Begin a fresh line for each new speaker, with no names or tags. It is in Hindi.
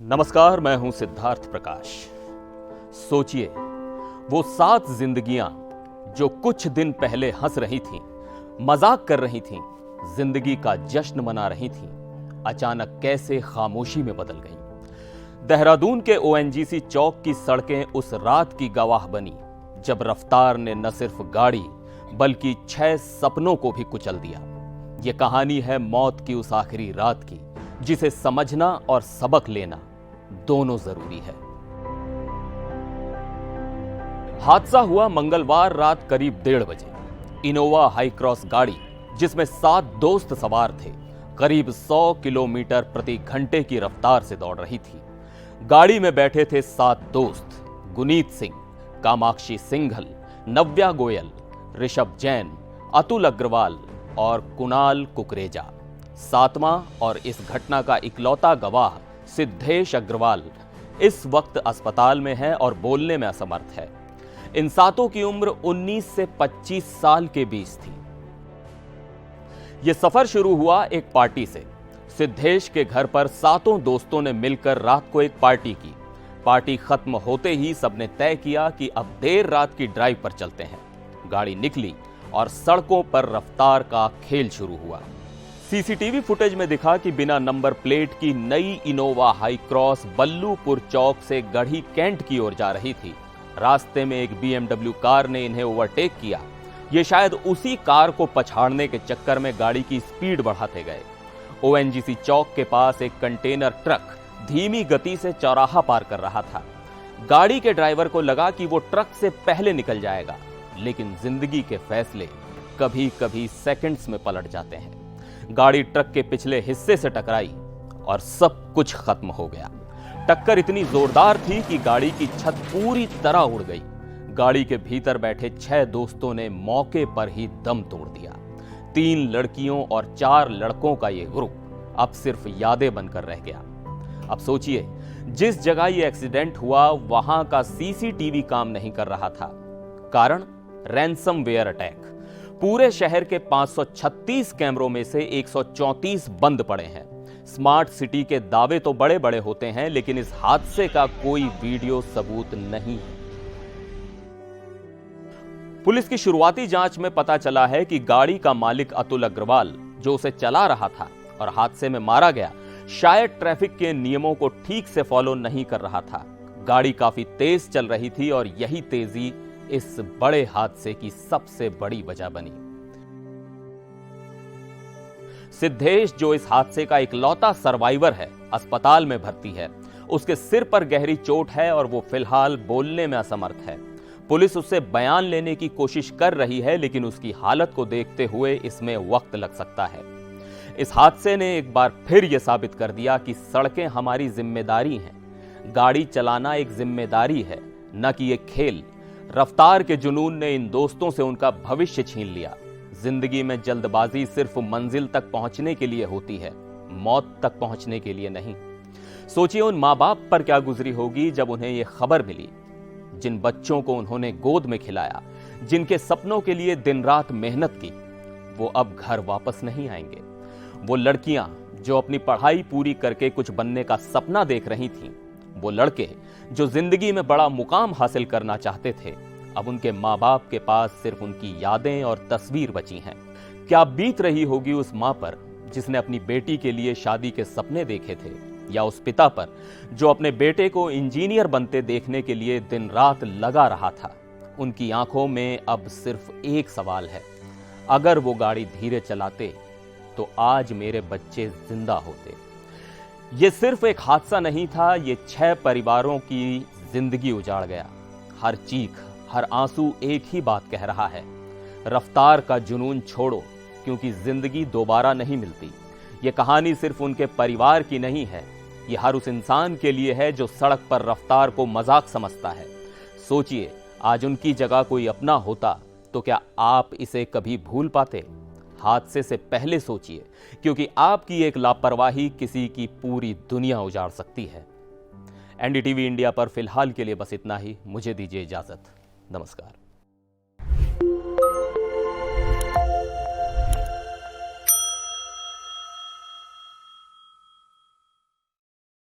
नमस्कार, मैं हूं सिद्धार्थ प्रकाश। सोचिए, वो 7 जिंदगियां जो कुछ दिन पहले हंस रही थीं, मजाक कर रही थीं, जिंदगी का जश्न मना रही थीं, अचानक कैसे खामोशी में बदल गईं। देहरादून के ओएनजीसी चौक की सड़कें उस रात की गवाह बनी जब रफ्तार ने न सिर्फ गाड़ी बल्कि 6 सपनों को भी कुचल दिया। यह कहानी है मौत की उस आखिरी रात की जिसे समझना और सबक लेना दोनों जरूरी है। हादसा हुआ मंगलवार रात करीब 1:30 बजे। इनोवा हाई क्रॉस गाड़ी जिसमें 7 दोस्त सवार थे, करीब 100 किलोमीटर प्रति घंटे की रफ्तार से दौड़ रही थी। गाड़ी में बैठे थे 7 दोस्त: गुनीत सिंह, कामाक्षी सिंघल, नव्या गोयल, ऋषभ जैन, अतुल अग्रवाल और कुणाल कुकरेजा। 7वां और इस घटना का इकलौता गवाह सिद्धेश अग्रवाल इस वक्त अस्पताल में है और बोलने में असमर्थ है। इन 7 की उम्र 19 से 25 साल के बीच थी। यह सफर शुरू हुआ एक पार्टी से। सिद्धेश के घर पर 7 दोस्तों ने मिलकर रात को एक पार्टी की। पार्टी खत्म होते ही सबने तय किया कि अब देर रात की ड्राइव पर चलते हैं। गाड़ी निकली और सड़कों पर रफ्तार का खेल शुरू हुआ। सीसीटीवी फुटेज में दिखा कि बिना नंबर प्लेट की नई इनोवा हाई क्रॉस बल्लूपुर चौक से गढ़ी कैंट की ओर जा रही थी। रास्ते में एक बीएमडब्ल्यू कार ने इन्हें ओवरटेक किया। ये शायद उसी कार को पछाड़ने के चक्कर में गाड़ी की स्पीड बढ़ाते गए। ओएनजीसी चौक के पास एक कंटेनर ट्रक धीमी गति से चौराहा पार कर रहा था। गाड़ी के ड्राइवर को लगा कि वो ट्रक से पहले निकल जाएगा, लेकिन जिंदगी के फैसले कभी कभी सेकंड्स में पलट जाते हैं। गाड़ी ट्रक के पिछले हिस्से से टकराई और सब कुछ खत्म हो गया। टक्कर इतनी जोरदार थी कि गाड़ी की छत पूरी तरह उड़ गई। गाड़ी के भीतर बैठे 6 दोस्तों ने मौके पर ही दम तोड़ दिया। 3 लड़कियों और 4 लड़कों का यह ग्रुप अब सिर्फ यादें बनकर रह गया। अब सोचिए, जिस जगह यह एक्सीडेंट हुआ वहां का सीसीटीवी काम नहीं कर रहा था। कारण रैंसमवेयर अटैक। पूरे शहर के 536 कैमरों में से 134 बंद पड़े हैं। स्मार्ट सिटी के दावे तो बड़े बड़े होते हैं, लेकिन इस हादसे का कोई वीडियो सबूत नहीं है। पुलिस की शुरुआती जांच में पता चला है कि गाड़ी का मालिक अतुल अग्रवाल, जो उसे चला रहा था और हादसे में मारा गया, शायद ट्रैफिक के नियमों को ठीक से फॉलो नहीं कर रहा था। गाड़ी काफी तेज चल रही थी और यही तेजी इस बड़े हादसे की सबसे बड़ी वजह बनी। सिद्धेश, जो इस हादसे का इकलौता सर्वाइवर है, अस्पताल में भर्ती है। उसके सिर पर गहरी चोट है और वो फिलहाल बोलने में असमर्थ है। पुलिस उससे बयान लेने की कोशिश कर रही है, लेकिन उसकी हालत को देखते हुए इसमें वक्त लग सकता है। इस हादसे ने एक बार फिर यह साबित कर दिया कि सड़कें हमारी जिम्मेदारी हैं। गाड़ी चलाना एक जिम्मेदारी है, न कि एक खेल। रफ्तार के जुनून ने इन दोस्तों से उनका भविष्य छीन लिया। जिंदगी में जल्दबाजी सिर्फ मंजिल तक पहुंचने के लिए होती है, मौत तक पहुंचने के लिए नहीं। सोचिए, उन माँ बाप पर क्या गुजरी होगी जब उन्हें यह खबर मिली। जिन बच्चों को उन्होंने गोद में खिलाया, जिनके सपनों के लिए दिन रात मेहनत की, वो अब घर वापस नहीं आएंगे। वो लड़कियां जो अपनी पढ़ाई पूरी करके कुछ बनने का सपना देख रही थीं, वो लड़के जो जिंदगी में बड़ा मुकाम हासिल करना चाहते थे, अब उनके माँ बाप के पास सिर्फ उनकी यादें और तस्वीर बची हैं। क्या बीत रही होगी उस माँ पर जिसने अपनी बेटी के लिए शादी के सपने देखे थे, या उस पिता पर जो अपने बेटे को इंजीनियर बनते देखने के लिए दिन रात लगा रहा था। उनकी आंखों में अब सिर्फ एक सवाल है: अगर वो गाड़ी धीरे चलाते तो आज मेरे बच्चे जिंदा होते। ये सिर्फ एक हादसा नहीं था, ये 6 परिवारों की जिंदगी उजाड़ गया। हर चीख, हर आंसू एक ही बात कह रहा है: रफ्तार का जुनून छोड़ो, क्योंकि जिंदगी दोबारा नहीं मिलती। ये कहानी सिर्फ उनके परिवार की नहीं है, ये हर उस इंसान के लिए है जो सड़क पर रफ्तार को मजाक समझता है। सोचिए, आज उनकी जगह कोई अपना होता तो क्या आप इसे कभी भूल पाते? हादसे से पहले सोचिए, क्योंकि आपकी एक लापरवाही किसी की पूरी दुनिया उजाड़ सकती है। एनडीटीवी इंडिया पर फिलहाल के लिए बस इतना ही। मुझे दीजिए इजाजत। नमस्कार।